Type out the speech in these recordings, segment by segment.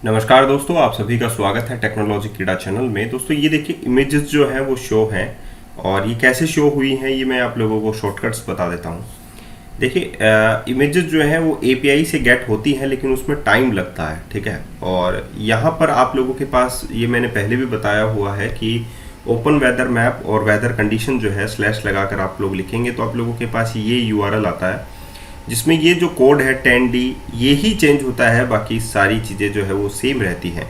नमस्कार दोस्तों, आप सभी का स्वागत है टेक्नोलॉजी कीड़ा चैनल में। दोस्तों ये देखिए, इमेजेस जो हैं वो शो हैं और ये कैसे शो हुई हैं ये मैं आप लोगों को शॉर्टकट्स बता देता हूँ। देखिए, इमेजेस जो हैं वो एपीआई से गेट होती हैं लेकिन उसमें टाइम लगता है, ठीक है। और यहाँ पर आप लोगों के पास, ये मैंने पहले भी बताया हुआ है कि ओपन वेदर मैप और वेदर कंडीशन जो है स्लैश लगाकर आप लोग लिखेंगे तो आप लोगों के पास ये यूआरएल आता है जिसमें ये जो कोड है 10D ये ही चेंज होता है, बाकी सारी चीज़ें जो है वो सेम रहती हैं।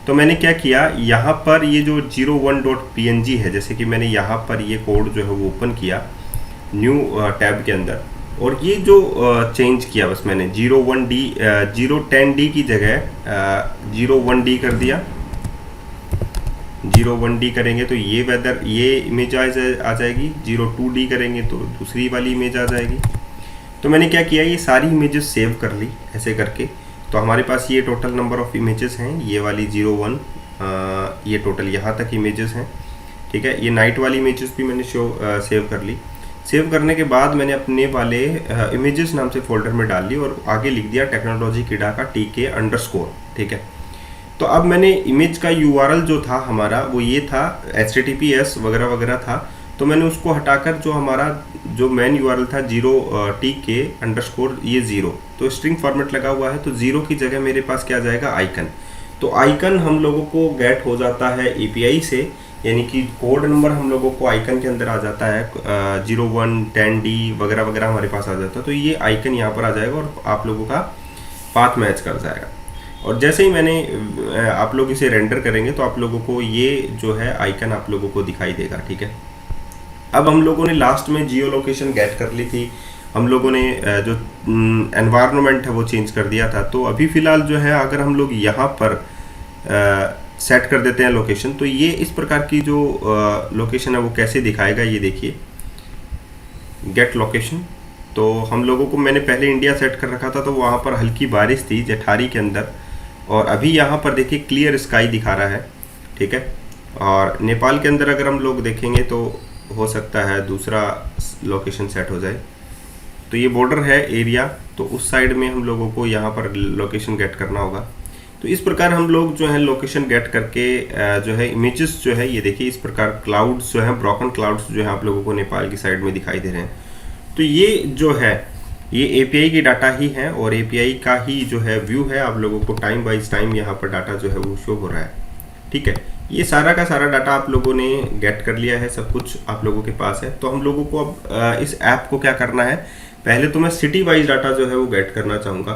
तो मैंने क्या किया, यहाँ पर ये जो 01.png है, जैसे कि मैंने यहाँ पर ये कोड जो है वो ओपन किया न्यू टैब के अंदर और ये जो चेंज किया बस मैंने 010D की जगह 01D कर दिया। 01D करेंगे तो ये वेदर ये इमेज आ जाएगी, 02D करेंगे तो दूसरी वाली इमेज आ जाएगी। तो मैंने क्या किया, ये सारी इमेजेस सेव कर ली ऐसे करके। तो हमारे पास ये टोटल नंबर ऑफ इमेजेस हैं, ये वाली 01 ये टोटल यहाँ तक इमेजेस हैं, ठीक है। ये नाइट वाली इमेजेस भी मैंने सेव कर ली। सेव करने के बाद मैंने अपने वाले इमेजेस नाम से फोल्डर में डाल ली और आगे लिख दिया टेक्नोलॉजी कीड़ा का TK_, ठीक है। तो अब मैंने इमेज का यूआरएल जो था हमारा वो ये था, HTTPS वगैरह वगैरह था, तो मैंने उसको हटाकर जो हमारा जो मेन यूआरएल था 0TK_ ये 0, तो स्ट्रिंग फॉर्मेट लगा हुआ है तो 0 की जगह मेरे पास क्या आ जाएगा, आइकन। तो आइकन हम लोगों को गेट हो जाता है एपीआई से, यानी कि कोड नंबर हम लोगों को आइकन के अंदर आ जाता है 01 10D वगैरह वगैरह हमारे पास आ जाता है। तो ये आइकन यहाँ पर आ जाएगा और आप लोगों का पाथ मैच कर जाएगा। और जैसे ही मैंने आप लोग इसे रेंडर करेंगे तो आप लोगों को ये जो है आइकन आप लोगों को दिखाई देगा, ठीक है। अब हम लोगों ने लास्ट में जियो लोकेशन गेट कर ली थी, हम लोगों ने जो एनवायरनमेंट है वो चेंज कर दिया था। तो अभी फ़िलहाल जो है अगर हम लोग यहाँ पर सेट कर देते हैं लोकेशन, तो ये इस प्रकार की जो लोकेशन है वो कैसे दिखाएगा, ये देखिए गेट लोकेशन। तो हम लोगों को, मैंने पहले इंडिया सेट कर रखा था तो वहाँ पर हल्की बारिश थी जेठारी के अंदर, और अभी यहाँ पर देखिए क्लियर स्काई दिखा रहा है, ठीक है। और नेपाल के अंदर अगर हम लोग देखेंगे तो हो सकता है दूसरा लोकेशन सेट हो जाए। तो ये बॉर्डर है एरिया, तो उस साइड में हम लोगों को यहाँ पर लोकेशन गेट करना होगा। तो इस प्रकार हम लोग जो है लोकेशन गेट करके जो है इमेजेस जो है ये देखिए इस प्रकार क्लाउड्स जो है, ब्रोकन क्लाउड्स जो है आप लोगों को नेपाल की साइड में दिखाई दे रहे हैं। तो ये जो है ये एपीआई की डाटा ही है और एपीआई का ही जो है व्यू है, आप लोगों को टाइम बाइज टाइम यहाँ पर डाटा जो है वो शो हो रहा है, ठीक है। ये सारा का सारा डाटा आप लोगों ने गेट कर लिया है, सब कुछ आप लोगों के पास है। तो हम लोगों को अब इस ऐप को क्या करना है, पहले तो मैं सिटी वाइज डाटा जो है वो गेट करना चाहूँगा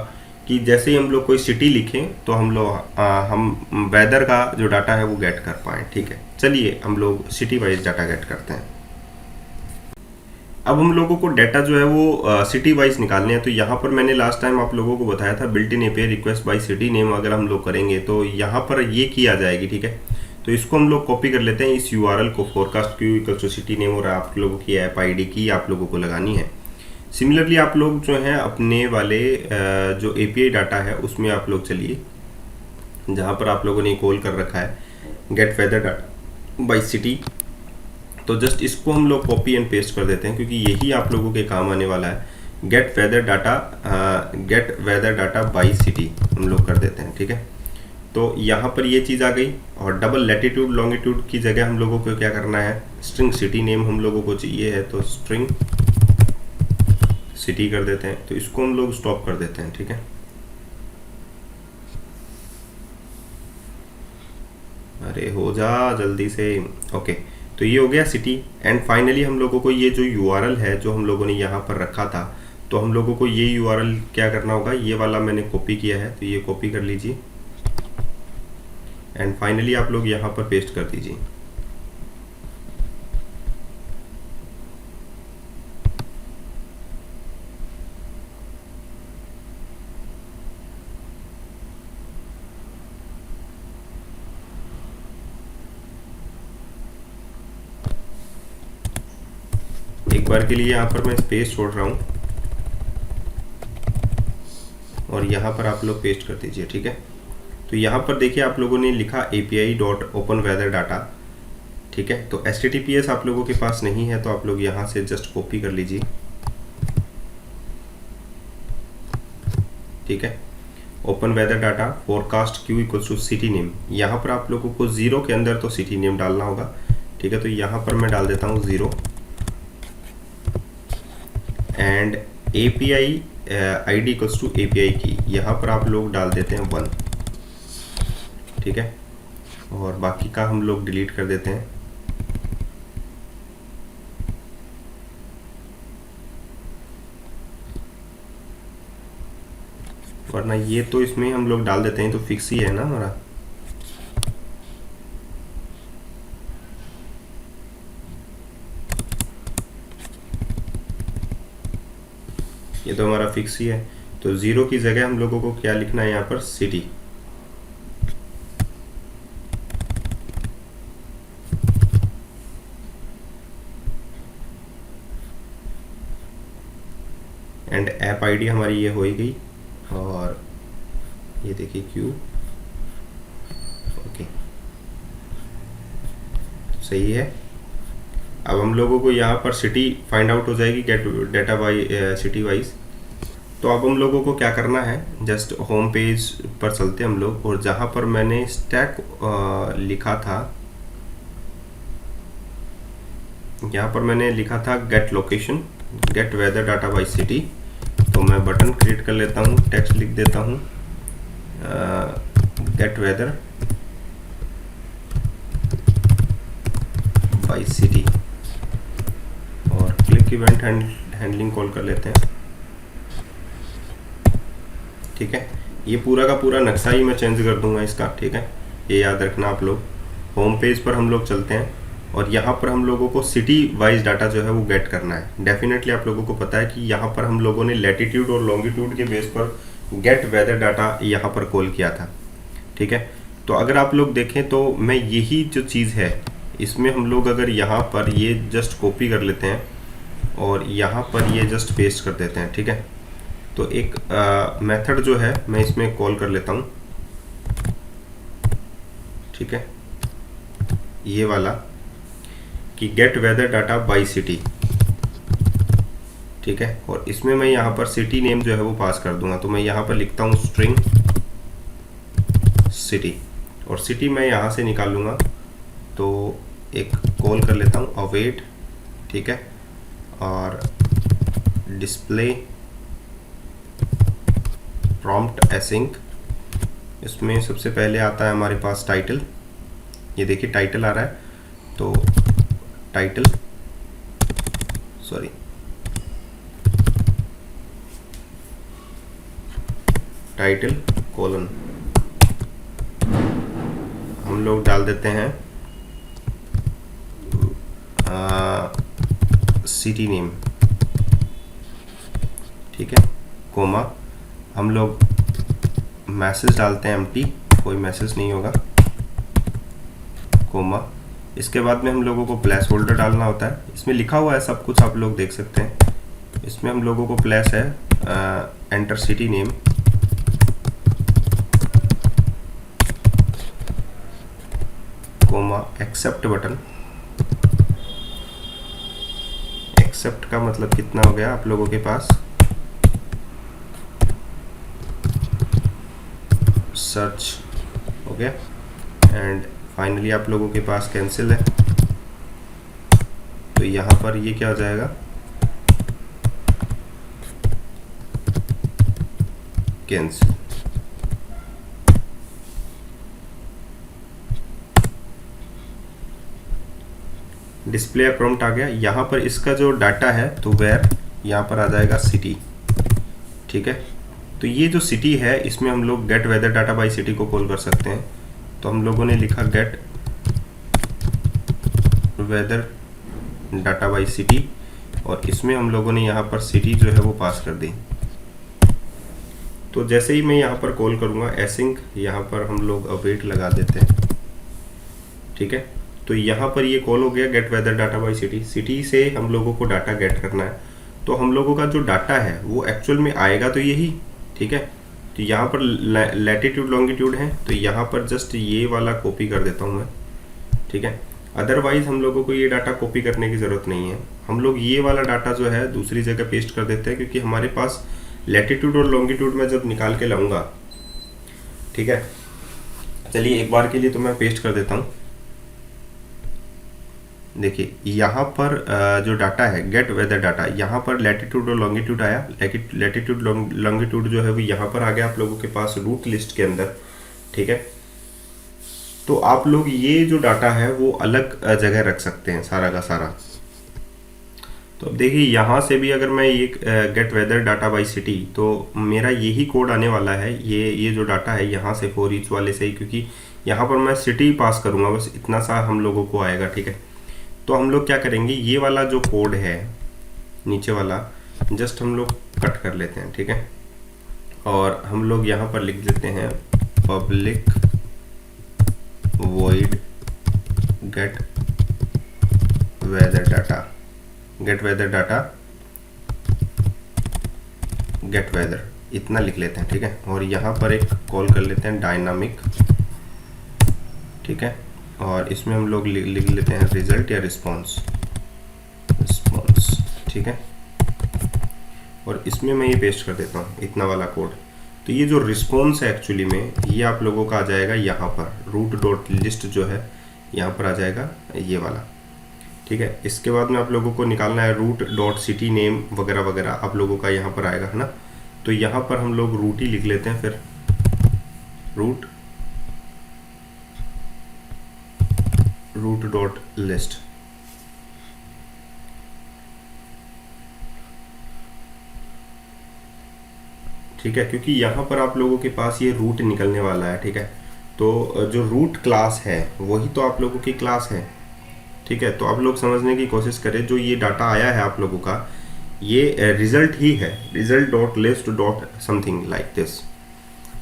कि जैसे ही हम लोग कोई सिटी लिखें तो हम वेदर का जो डाटा है वो गेट कर पाएँ, ठीक है। चलिए हम लोग सिटी वाइज डाटा गेट करते हैं। अब हम लोगों को डाटा जो है वो सिटी वाइज निकालने हैं। तो यहाँ पर मैंने लास्ट टाइम आप लोगों को बताया था built in API request bye city name अगर हम लोग करेंगे तो यहाँ पर ये की आ जाएगी, ठीक है। तो इसको हम लोग कॉपी कर लेते हैं, इस यूआरएल को फोरकास्ट क्यू सिटी नेम और आप लोगों की ऐप आईडी की आप लोगों को लगानी है। सिमिलरली आप लोग जो है अपने वाले जो एपीआई डाटा है उसमें आप लोग चलिए, जहाँ पर आप लोगों ने कॉल कर रखा है get weather data by city, तो जस्ट इसको हम लोग कॉपी एंड पेस्ट कर देते हैं क्योंकि यही आप लोगों के काम आने वाला है। Get weather data by city हम लोग कर देते हैं, ठीक है। तो यहाँ पर ये चीज़ आ गई और डबल लैटिट्यूड लॉन्गिट्यूड की जगह हम लोगों को क्या करना है, स्ट्रिंग सिटी नेम हम लोगों को चाहिए है तो स्ट्रिंग सिटी कर देते हैं। तो इसको हम लोग स्टॉप कर देते हैं, ठीक है। अरे हो जा जल्दी से, ओके। तो ये हो गया सिटी एंड फाइनली हम लोगों को ये जो यूआरएल है जो हम लोगों ने यहाँ पर रखा था, तो हम लोगों को ये यूआरएल क्या करना होगा, ये वाला मैंने कॉपी किया है तो ये कॉपी कर लीजिए एंड फाइनली आप लोग यहाँ पर पेस्ट कर दीजिए। एक बार के लिए यहाँ पर मैं स्पेस छोड़ रहा हूँ और यहाँ पर आप लोग पेस्ट कर दीजिए, ठीक है। तो यहाँ पर देखिए आप लोगों ने लिखा API.OpenWeatherData, ठीक है। तो HTTPS आप लोगों के पास नहीं है तो आप लोग यहाँ से जस्ट कॉपी कर लीजिए, ठीक है। Open weather data forecast Q equals to city name. यहाँ पर आप लोगों को 0 के अंदर तो सिटी नेम डालना होगा, ठीक है। तो यहाँ पर मैं डाल देता हूँ 0 and API ID equals to API key, यहाँ पर आप लोग डाल देते हैं 1, ठीक है। और बाकी का हम लोग डिलीट कर देते हैं। वरना ये तो इसमें हम लोग डाल देते हैं तो फिक्स ही है ना हमारा। ये तो हमारा फिक्स ही है। तो 0 की जगह हम लोगों को क्या लिखना है यहाँ पर, सिटी। एंड ऐप आईडी हमारी ये हो ही गई, और ये देखिए क्यू, ओके सही है। अब हम लोगों को यहाँ पर सिटी फाइंड आउट हो जाएगी, gate data by city wise. तो अब हम लोगों को क्या करना है, जस्ट होम पेज पर चलते हैं हम लोग, और जहाँ पर मैंने स्टैक लिखा था, यहाँ पर मैंने लिखा था get location, get weather data by city. तो मैं बटन क्रिएट कर लेता हूँ, टेक्स्ट लिख देता हूँ गेट वेदर बाई सिटी, और क्लिक इवेंट हैंडलिंग कॉल कर लेते हैं, ठीक है। ये पूरा का पूरा नक्शा ही मैं चेंज कर दूंगा इसका, ठीक है। ये याद रखना आप लोग। होम पेज पर हम लोग चलते हैं, और यहाँ पर हम लोगों को सिटी वाइज डाटा जो है वो गेट करना है। डेफिनेटली आप लोगों को पता है कि यहाँ पर हम लोगों ने लैटिट्यूड और लॉन्गिट्यूड के बेस पर गेट वेदर डाटा यहाँ पर कॉल किया था, ठीक है। तो अगर आप लोग देखें तो मैं यही जो चीज़ है इसमें हम लोग अगर यहाँ पर ये जस्ट कॉपी कर लेते हैं और यहाँ पर ये जस्ट पेस्ट कर देते हैं, ठीक है। तो एक मेथड जो है मैं इसमें कॉल कर लेता हूँ, ठीक है, ये वाला कि get weather data by city, ठीक है। और इसमें मैं यहाँ पर सिटी नेम जो है वो पास कर दूंगा। तो मैं यहाँ पर लिखता हूँ स्ट्रिंग सिटी, और सिटी मैं यहाँ से निकाल लूँगा। तो एक कॉल कर लेता हूँ अवेट, ठीक है, और डिस्प्ले प्रॉम्प्ट एसिंक। इसमें सबसे पहले आता है हमारे पास टाइटल, ये देखिए टाइटल आ रहा है। तो टाइटल कोलन हम लोग डाल देते हैं सिटी नेम, ठीक है, कोमा हम लोग मैसेज डालते हैं एम्प्टी, कोई मैसेज नहीं होगा, कोमा। इसके बाद में हम लोगों को प्लेस होल्डर डालना होता है। इसमें लिखा हुआ है सब कुछ, आप लोग देख सकते हैं। इसमें हम लोगों को प्लेस है enter city name, comma accept button. Accept का मतलब कितना हो गया आप लोगों के पास, सर्च हो गया, एंड फाइनली आप लोगों के पास कैंसिल है। तो यहाँ पर ये क्या हो जाएगा, कैंसिल। डिस्प्ले प्रॉम्प्ट आ गया। यहाँ पर इसका जो डाटा है तो वेयर यहाँ पर आ जाएगा सिटी, ठीक है। तो ये जो सिटी है इसमें हम लोग get weather data by city को कॉल कर सकते हैं। तो हम लोगों ने लिखा get weather data by city, और इसमें हम लोगों ने यहाँ पर सिटी जो है वो पास कर दी। तो जैसे ही मैं यहाँ पर कॉल करूँगा एसिंक, यहाँ पर हम लोग अवेट लगा देते हैं, ठीक है। तो यहाँ पर ये कॉल हो गया get weather data by city. City से हम लोगों को डाटा गेट करना है। तो हम लोगों का जो डाटा है वो एक्चुअल में आएगा तो यही, ठीक है। तो यहाँ पर लैटिट्यूड लॉन्गिट्यूड है, तो यहाँ पर जस्ट ये वाला कॉपी कर देता हूँ मैं, ठीक है। अदरवाइज हम लोगों को ये डाटा कॉपी करने की ज़रूरत नहीं है। हम लोग ये वाला डाटा जो है दूसरी जगह पेस्ट कर देते हैं, क्योंकि हमारे पास लैटिट्यूड और लॉन्गिट्यूड में जब निकाल के लाऊंगा ठीक है, चलिए एक बार के लिए तो मैं पेस्ट कर देता हूँ। देखिए यहाँ पर जो डाटा है गेट वेदर डाटा, यहाँ पर लैटिट्यूड और लॉन्गिट्यूड आया। लैटिट्यूड लॉन्गिट्यूड जो है वो यहाँ पर आ गया आप लोगों के पास रूट लिस्ट के अंदर। ठीक है, तो आप लोग ये जो डाटा है वो अलग जगह रख सकते हैं सारा का सारा। तो अब देखिए यहाँ से भी अगर मैं ये get weather data by city, तो मेरा यही कोड आने वाला है, ये जो डाटा है यहाँ से फॉर ईच वाले से ही, क्योंकि यहाँ पर मैं सिटी पास करूँगा, बस इतना सा हम लोगों को आएगा। ठीक है, तो हम लोग क्या करेंगे, ये वाला जो कोड है नीचे वाला जस्ट हम लोग कट कर लेते हैं। ठीक है, और हम लोग यहाँ पर लिख देते हैं public void get weather data, get weather data get weather, इतना लिख लेते हैं। ठीक है, और यहाँ पर एक कॉल कर लेते हैं डायनामिक। ठीक है, और इसमें हम लोग लिख लेते हैं रिजल्ट या रिस्पॉन्स। ठीक है, और इसमें मैं ये पेस्ट कर देता हूँ इतना वाला कोड। तो ये जो रिस्पॉन्स है एक्चुअली में ये आप लोगों का आ जाएगा यहाँ पर, रूट डॉट लिस्ट जो है यहाँ पर आ जाएगा ये वाला। ठीक है, इसके बाद में आप लोगों को निकालना है रूट डॉट सिटी नेम वगैरह वगैरह आप लोगों का यहाँ पर आएगा, है ना। तो यहाँ पर हम लोग रूट ही लिख लेते हैं, फिर रूट डॉट लिस्ट। ठीक है, क्योंकि यहाँ पर आप लोगों के पास ये रूट निकलने वाला है। ठीक है, तो जो रूट क्लास है वही तो आप लोगों की क्लास है। ठीक है, तो आप लोग समझने की कोशिश करें, जो ये डाटा आया है आप लोगों का ये रिजल्ट ही है, result dot list dot something like this.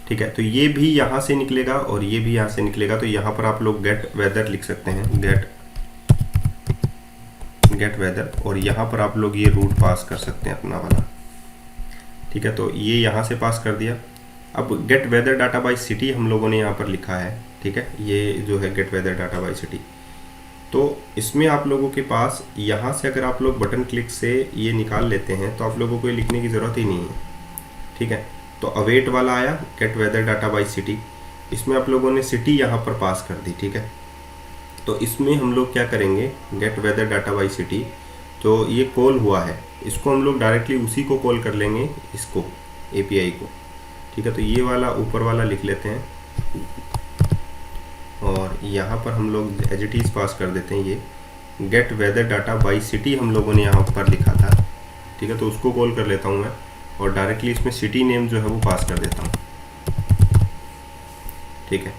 ठीक है, तो ये भी यहाँ से निकलेगा और ये भी यहाँ से निकलेगा। तो यहाँ पर आप लोग गेट वेदर लिख सकते हैं, गेट वेदर, और यहाँ पर आप लोग ये रूट पास कर सकते हैं अपना वाला। ठीक है, तो ये यहाँ से पास कर दिया। अब get weather data by city हम लोगों ने यहाँ पर लिखा है। ठीक है, ये जो है get weather data by city, तो इसमें आप लोगों के पास यहाँ से अगर आप लोग बटन क्लिक से ये निकाल लेते हैं तो आप लोगों को ये लिखने की ज़रूरत ही नहीं है। ठीक है, तो अवेट वाला आया get weather data by city, इसमें आप लोगों ने सिटी यहाँ पर पास कर दी। ठीक है, तो इसमें हम लोग क्या करेंगे, get weather data by city तो ये कॉल हुआ है, इसको हम लोग डायरेक्टली उसी को कॉल कर लेंगे, इसको एपीआई को। ठीक है, तो ये वाला ऊपर वाला लिख लेते हैं और यहाँ पर हम लोग एज इट इज़ पास कर देते हैं ये get weather data by city हम लोगों ने यहाँ पर लिखा था। ठीक है, तो उसको कॉल कर लेता हूँ मैं और डायरेक्टली इसमें सिटी नेम जो है वो पास कर देता हूँ। ठीक है,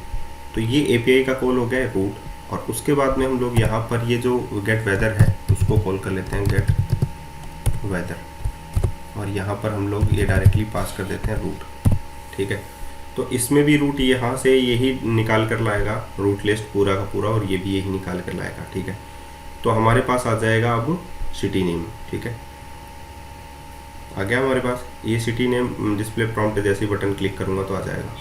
तो ये एपीआई का कॉल हो गया है रूट, और उसके बाद में हम लोग यहाँ पर ये जो गेट वेदर है उसको कॉल कर लेते हैं गेट वेदर, और यहाँ पर हम लोग ये डायरेक्टली पास कर देते हैं रूट। ठीक है, तो इसमें भी रूट यहाँ से यही निकाल कर लाएगा रूट लिस्ट पूरा का पूरा, और ये भी यही निकाल कर लाएगा। ठीक है, तो हमारे पास आ जाएगा अब सिटी नेम। ठीक है, आ गया हमारे पास ये सिटी नेम। डिस्प्ले प्रॉम्प्ट जैसे ही बटन क्लिक करूँगा तो आ जाएगा।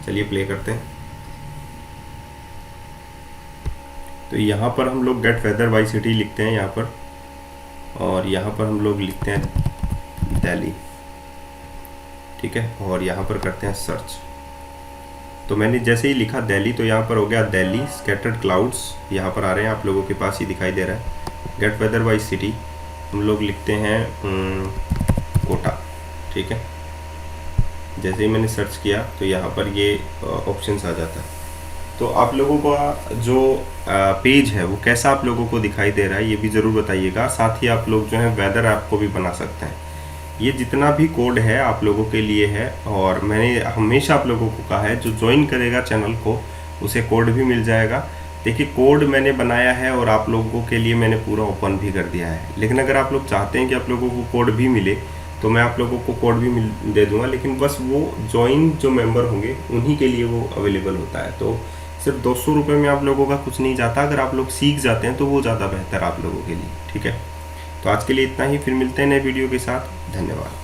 चलिए प्ले करते हैं। तो यहाँ पर हम लोग गेट वेदर बाई सिटी लिखते हैं यहाँ पर, और यहाँ पर हम लोग लिखते हैं दिल्ली। ठीक है, और यहाँ पर करते हैं सर्च। तो मैंने जैसे ही लिखा दिल्ली तो यहाँ पर हो गया दिल्ली स्कैटर्ड क्लाउड्स, यहाँ पर आ रहे हैं आप लोगों के पास ही दिखाई दे रहा है। गेट वेदर बाई सिटी हम लोग लिखते हैं कोटा। ठीक है, जैसे ही मैंने सर्च किया तो यहाँ पर ये ऑप्शंस आ जाता है। तो आप लोगों का जो पेज है वो कैसा आप लोगों को दिखाई दे रहा है ये भी ज़रूर बताइएगा। साथ ही आप लोग जो है वेदर ऐप को भी बना सकते हैं। ये जितना भी कोड है आप लोगों के लिए है, और मैंने हमेशा आप लोगों को कहा है जो ज्वाइन करेगा चैनल को उसे कोड भी मिल जाएगा। देखिए कोड मैंने बनाया है और आप लोगों के लिए मैंने पूरा ओपन भी कर दिया है, लेकिन अगर आप लोग चाहते हैं कि आप लोगों को कोड भी मिले तो मैं आप लोगों को कोड भी दे दूंगा, लेकिन बस वो ज्वाइन जो मेंबर होंगे उन्हीं के लिए वो अवेलेबल होता है। तो सिर्फ 200 रुपये में आप लोगों का कुछ नहीं जाता, अगर आप लोग सीख जाते हैं तो वो ज़्यादा बेहतर आप लोगों के लिए। ठीक है, तो आज के लिए इतना ही, फिर मिलते हैं नए वीडियो के साथ। धन्यवाद।